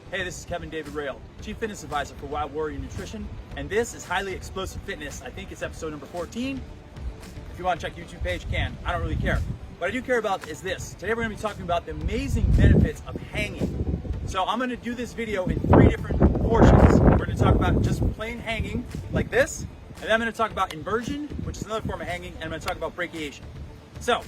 Hey, this is Kevin David Rail, Chief Fitness Advisor for Wild Warrior Nutrition, and this is Highly Explosive Fitness. I think it's episode number 14. If you want to check YouTube page, you can. I don't really care. What I do care about is this. Today we're going to be talking about the amazing benefits of hanging. So I'm going to do this video in 3 different portions. We're going to talk about just plain hanging like this, and then I'm going to talk about inversion, which is another form of hanging, and I'm going to talk about brachiation. So,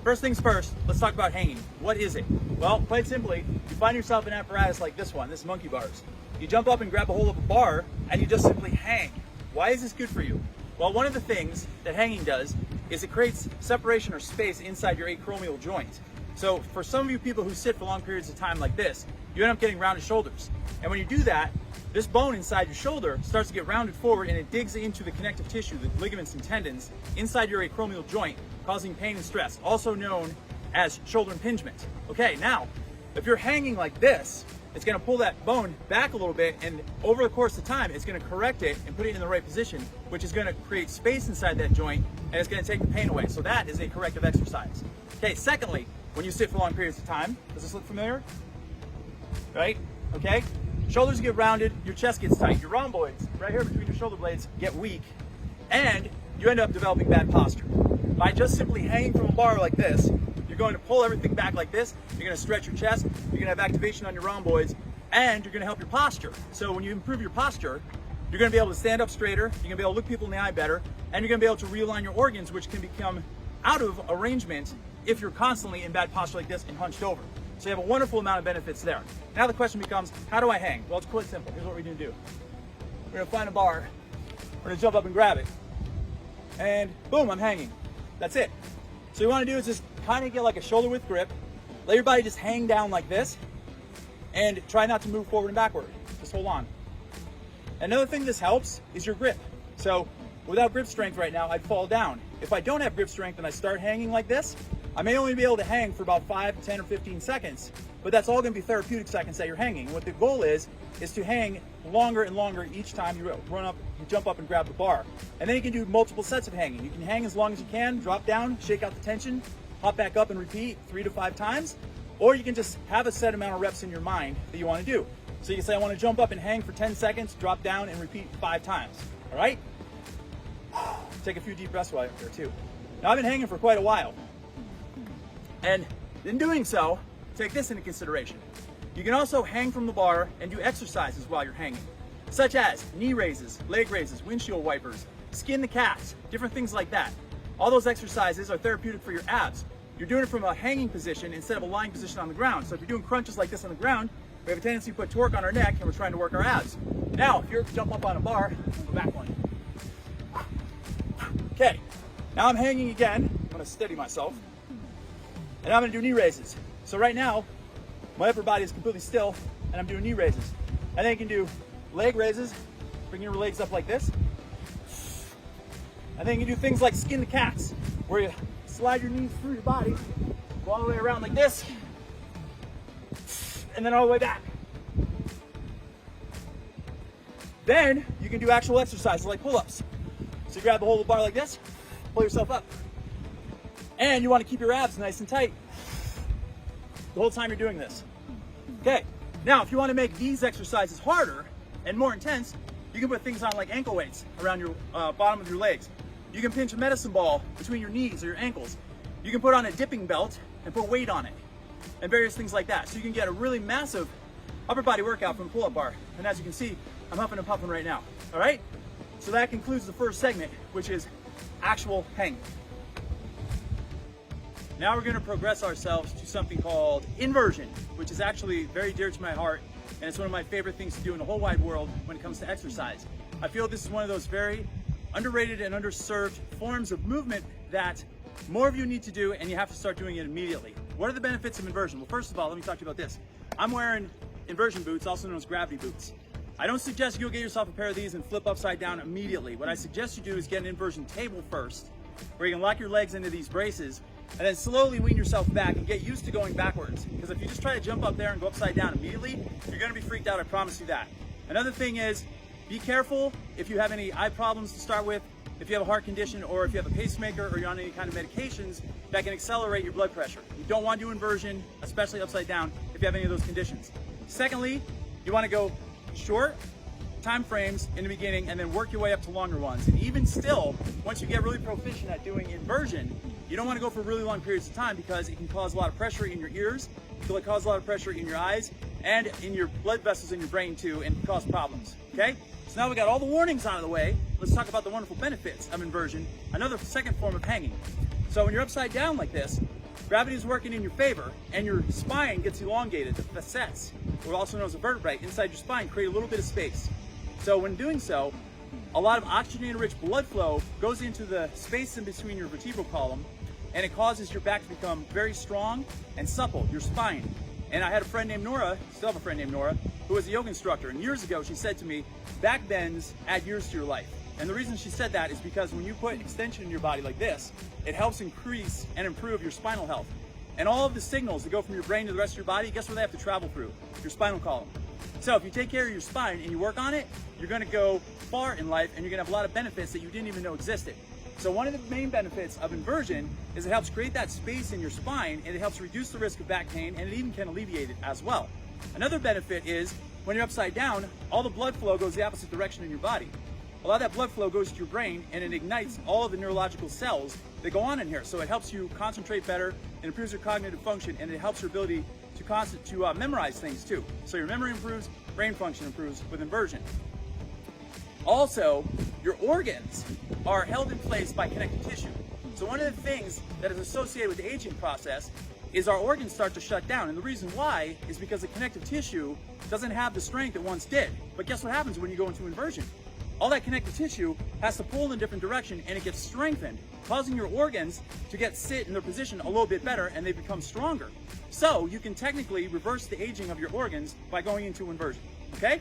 first things first, let's talk about hanging. What is it? Well, quite simply, you find yourself an apparatus like this one, this monkey bars. You jump up and grab a hold of a bar, and you just simply hang. Why is this good for you? Well, one of the things that hanging does is it creates separation or space inside your acromial joint. So for some of you people who sit for long periods of time like this, you end up getting rounded shoulders. And when you do that, this bone inside your shoulder starts to get rounded forward and it digs into the connective tissue, the ligaments and tendons inside your acromial joint, causing pain and stress, also known as shoulder impingement. Okay, now, if you're hanging like this, it's gonna pull that bone back a little bit, and over the course of time, it's gonna correct it and put it in the right position, which is gonna create space inside that joint, and it's gonna take the pain away. So that is a corrective exercise. Okay, secondly, when you sit for long periods of time, does this look familiar? Right, okay? Shoulders get rounded, your chest gets tight, your rhomboids, right here between your shoulder blades, get weak, and you end up developing bad posture. By just simply hanging from a bar like this, you're going to pull everything back like this, you're going to stretch your chest, you're going to have activation on your rhomboids, and you're going to help your posture. So when you improve your posture, you're going to be able to stand up straighter, you're going to be able to look people in the eye better, and you're going to be able to realign your organs, which can become out of arrangement if you're constantly in bad posture like this and hunched over. So you have a wonderful amount of benefits there. Now the question becomes, how do I hang? Well, it's quite simple. Here's what we're going to do. We're going to find a bar, we're going to jump up and grab it, and boom, I'm hanging. That's it. So you want to do is just kind of get like a shoulder width grip, let your body just hang down like this, and try not to move forward and backward. Just hold on. Another thing this helps is your grip. So without grip strength right now, I'd fall down. If I don't have grip strength and I start hanging like this, I may only be able to hang for about 5, 10, or 15 seconds, but that's all going to be therapeutic seconds that you're hanging. And what the goal is to hang longer and longer each time you jump up and grab the bar. And then you can do multiple sets of hanging. You can hang as long as you can, drop down, shake out the tension, hop back up and repeat 3 to 5 times, or you can just have a set amount of reps in your mind that you want to do. So you can say, I want to jump up and hang for 10 seconds, drop down and repeat 5 times. All right? Take a few deep breaths while you're there too. Now I've been hanging for quite a while. And in doing so, take this into consideration. You can also hang from the bar and do exercises while you're hanging, such as knee raises, leg raises, windshield wipers, skin the cats, different things like that. All those exercises are therapeutic for your abs. You're doing it from a hanging position instead of a lying position on the ground. So if you're doing crunches like this on the ground, we have a tendency to put torque on our neck and we're trying to work our abs. Now, if you're jumping up on a bar, go back one. Okay, now I'm hanging again. I'm gonna steady myself. And I'm gonna do knee raises. So right now, my upper body is completely still and I'm doing knee raises. And then you can do leg raises, bring your legs up like this. And then you can do things like skin the cats, where you slide your knees through your body, go all the way around like this, and then all the way back. Then you can do actual exercises like pull-ups. So you grab the hold of the bar like this, pull yourself up. And you want to keep your abs nice and tight the whole time you're doing this. Okay, now if you want to make these exercises harder and more intense, you can put things on like ankle weights around your bottom of your legs. You can pinch a medicine ball between your knees or your ankles. You can put on a dipping belt and put weight on it, and various things like that. So you can get a really massive upper body workout from a pull-up bar. And as you can see, I'm huffing and puffing right now. All right? So that concludes the first segment, which is actual hanging. Now we're going to progress ourselves to something called inversion, which is actually very dear to my heart, and it's one of my favorite things to do in the whole wide world when it comes to exercise. I feel this is one of those very underrated and underserved forms of movement that more of you need to do, and you have to start doing it immediately. What are the benefits of inversion? Well, first of all, let me talk to you about this. I'm wearing inversion boots, also known as gravity boots. I don't suggest you go get yourself a pair of these and flip upside down immediately. What I suggest you do is get an inversion table first, where you can lock your legs into these braces, and then slowly wean yourself back and get used to going backwards. Because if you just try to jump up there and go upside down immediately, you're gonna be freaked out, I promise you that. Another thing is, be careful if you have any eye problems to start with, if you have a heart condition, or if you have a pacemaker, or you're on any kind of medications that can accelerate your blood pressure. You don't want to do inversion, especially upside down, if you have any of those conditions. Secondly, You want to go short time frames in the beginning and then work your way up to longer ones. And even still, once you get really proficient at doing inversion, you don't want to go for really long periods of time because it can cause a lot of pressure in your ears, it can cause a lot of pressure in your eyes, and in your blood vessels in your brain too, and cause problems, okay? So now we got all the warnings out of the way. Let's talk about the wonderful benefits of inversion, another second form of hanging. So when you're upside down like this, gravity is working in your favor, and your spine gets elongated. The facets, or also known as a vertebrae, inside your spine create a little bit of space. So when doing so, a lot of oxygenated-rich blood flow goes into the space in between your vertebral column, and it causes your back to become very strong and supple, your spine. And I had a friend named Nora, still have a friend named Nora, who was a yoga instructor. And years ago, she said to me, back bends add years to your life. And the reason she said that is because when you put extension in your body like this, it helps increase and improve your spinal health. And all of the signals that go from your brain to the rest of your body, guess where they have to travel through? Your spinal column. So if you take care of your spine and you work on it, you're gonna go far in life and you're gonna have a lot of benefits that you didn't even know existed. So one of the main benefits of inversion is it helps create that space in your spine, and it helps reduce the risk of back pain, and it even can alleviate it as well. Another benefit is when you're upside down, all the blood flow goes the opposite direction in your body. A lot of that blood flow goes to your brain, and it ignites all of the neurological cells that go on in here. So it helps you concentrate better, it improves your cognitive function, and it helps your ability to memorize things too. So your memory improves, brain function improves with inversion. Also, your organs are held in place by connective tissue. So one of the things that is associated with the aging process is our organs start to shut down. And the reason why is because the connective tissue doesn't have the strength it once did. But guess what happens when you go into inversion? All that connective tissue has to pull in a different direction, and it gets strengthened, causing your organs to sit in their position a little bit better, and they become stronger. So you can technically reverse the aging of your organs by going into inversion, okay?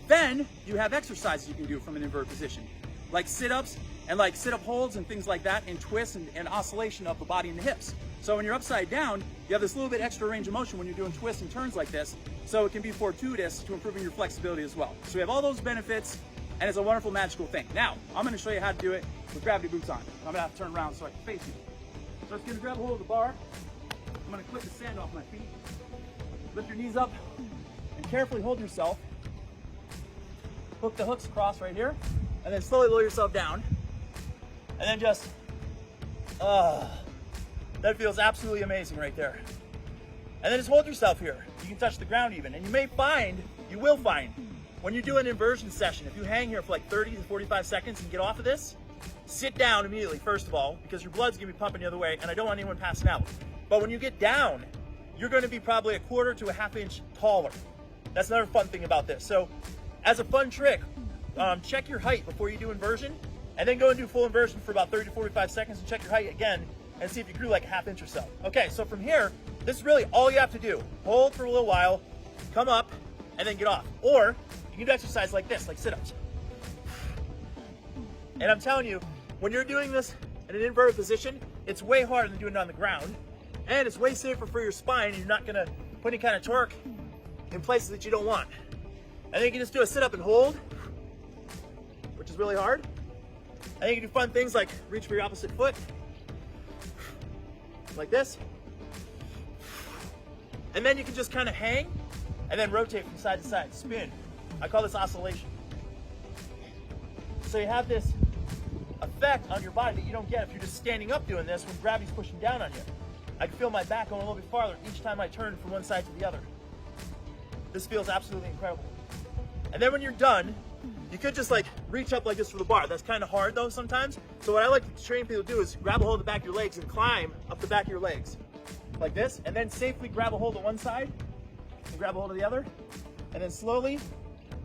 Then you have exercises you can do from an inverted position, like sit-ups and like sit-up holds and things like that, and twists and oscillation of the body and the hips. So when you're upside down, you have this little bit extra range of motion when you're doing twists and turns like this, so it can be fortuitous to improving your flexibility as well. So we have all those benefits, and it's a wonderful, magical thing. Now, I'm gonna show you how to do it with gravity boots on. I'm gonna have to turn around so I can face you. So it's gonna grab a hold of the bar. I'm gonna clip the sand off my feet. Lift your knees up and carefully hold yourself. Hook the hooks across right here, and then slowly lower yourself down. And then just, that feels absolutely amazing right there. And then just hold yourself here. You can touch the ground even. And you will find, when you do an inversion session, if you hang here for like 30 to 45 seconds and get off of this, sit down immediately, first of all, because your blood's gonna be pumping the other way, and I don't want anyone passing out. But when you get down, you're gonna be probably a quarter to a half inch taller. That's another fun thing about this. So as a fun trick, check your height before you do inversion, and then go and do full inversion for about 30 to 45 seconds and check your height again and see if you grew like a half inch or so. Okay, so from here, this is really all you have to do. Hold for a little while, come up, and then get off. Or you can do exercise like this, like sit-ups. And I'm telling you, when you're doing this in an inverted position, it's way harder than doing it on the ground, and it's way safer for your spine, and you're not gonna put any kind of torque in places that you don't want. And then you can just do a sit-up and hold, which is really hard. And then you can do fun things like reach for your opposite foot, like this. And then you can just kind of hang and then rotate from side to side, spin. I call this oscillation. So you have this effect on your body that you don't get if you're just standing up doing this when gravity's pushing down on you. I can feel my back going a little bit farther each time I turn from one side to the other. This feels absolutely incredible. And then when you're done, you could just like reach up like this for the bar. That's kind of hard though sometimes. So what I like to train people to do is grab a hold of the back of your legs and climb up the back of your legs like this, and then safely grab a hold of one side and grab a hold of the other, and then slowly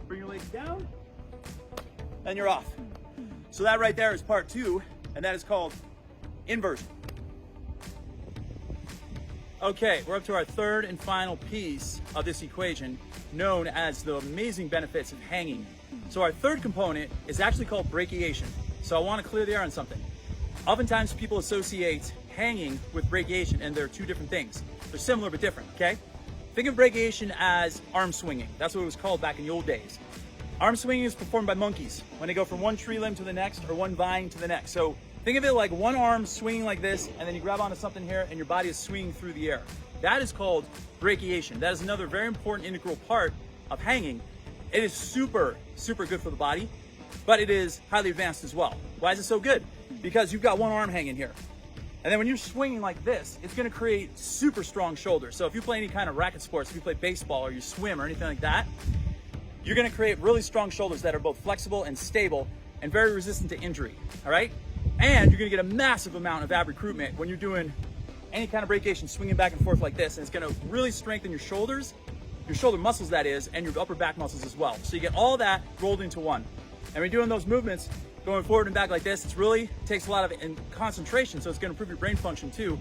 bring your legs down, and you're off. So that right there is part 2, and that is called inversion. Okay, we're up to our third and final piece of this equation, known as the amazing benefits of hanging. So our third component is actually called brachiation. So I want to clear the air on something. Oftentimes people associate hanging with brachiation, and they're two different things. They're similar but different, okay? Think of brachiation as arm swinging. That's what it was called back in the old days. Arm swinging is performed by monkeys when they go from one tree limb to the next or one vine to the next. So think of it like one arm swinging like this, and then you grab onto something here and your body is swinging through the air. That is called brachiation. That is another very important integral part of hanging, it is super, super good for the body, but it is highly advanced as well. Why is it so good? Because you've got one arm hanging here. And then when you're swinging like this, it's gonna create super strong shoulders. So if you play any kind of racket sports, if you play baseball or you swim or anything like that, you're gonna create really strong shoulders that are both flexible and stable and very resistant to injury, all right? And you're gonna get a massive amount of ab recruitment when you're doing any kind of brachiation, swinging back and forth like this, and it's gonna really strengthen your shoulders, your shoulder muscles that is, and your upper back muscles as well. So you get all that rolled into one. And when you're doing those movements, going forward and back like this, it really takes a lot of concentration, so it's gonna improve your brain function too.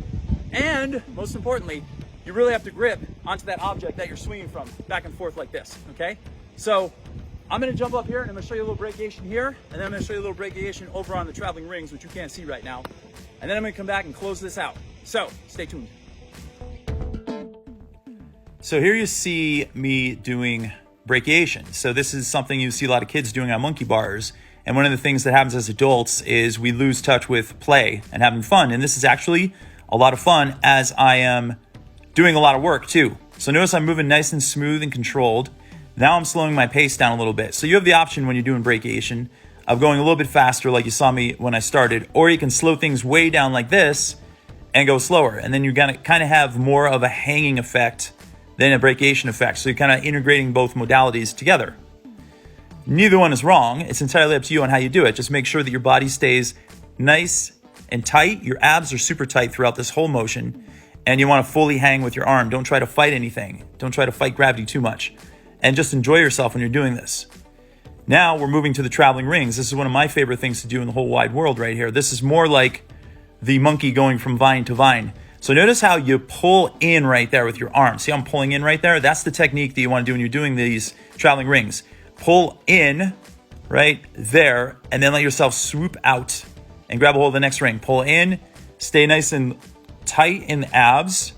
And most importantly, you really have to grip onto that object that you're swinging from, back and forth like this, okay? So I'm gonna jump up here and I'm gonna show you a little brachiation here, and then I'm gonna show you a little brachiation over on the traveling rings, which you can't see right now. And then I'm gonna come back and close this out. So stay tuned. So here you see me doing brachiation. So this is something you see a lot of kids doing on monkey bars. And one of the things that happens as adults is we lose touch with play and having fun. And this is actually a lot of fun as I am doing a lot of work too. So notice I'm moving nice and smooth and controlled. Now I'm slowing my pace down a little bit. So you have the option when you're doing brachiation of going a little bit faster like you saw me when I started, or you can slow things way down like this and go slower. And then you're gonna kind of have more of a hanging effect than a brachiation effect. So you're kind of integrating both modalities together. Neither one is wrong. It's entirely up to you on how you do it. Just make sure that your body stays nice and tight. Your abs are super tight throughout this whole motion. And you want to fully hang with your arm. Don't try to fight anything. Don't try to fight gravity too much. And just enjoy yourself when you're doing this. Now we're moving to the traveling rings. This is one of my favorite things to do in the whole wide world right here. This is more like the monkey going from vine to vine. So notice how you pull in right there with your arm. See how I'm pulling in right there? That's the technique that you want to do when you're doing these traveling rings. Pull in right there and then let yourself swoop out and grab a hold of the next ring. Pull in, stay nice and tight in the abs,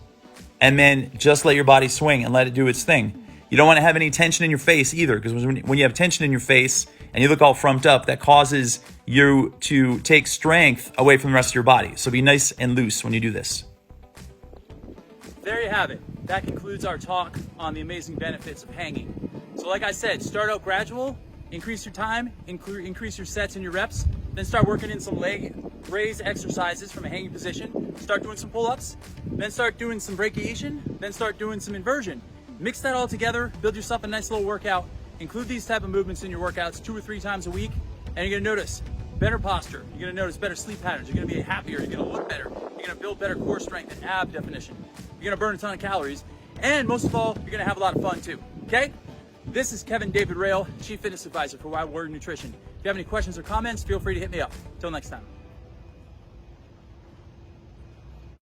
and then just let your body swing and let it do its thing. You don't want to have any tension in your face either, because when you have tension in your face and you look all frumped up, that causes you to take strength away from the rest of your body. So be nice and loose when you do this. There you have it. That concludes our talk on the amazing benefits of hanging. So like I said, start out gradual, increase your time, increase your sets and your reps, then start working in some leg raise exercises from a hanging position, start doing some pull-ups, then start doing some brachiation, then start doing some inversion. Mix that all together, build yourself a nice little workout, include these type of movements in your workouts 2 or 3 times a week, and you're gonna notice better posture, you're gonna notice better sleep patterns, you're gonna be happier, you're gonna look better, you're gonna build better core strength and ab definition, you're gonna burn a ton of calories, and most of all, you're gonna have a lot of fun too, okay? This is Kevin David Rail, Chief Fitness Advisor for Wild Warrior Nutrition. If you have any questions or comments, feel free to hit me up. Till next time.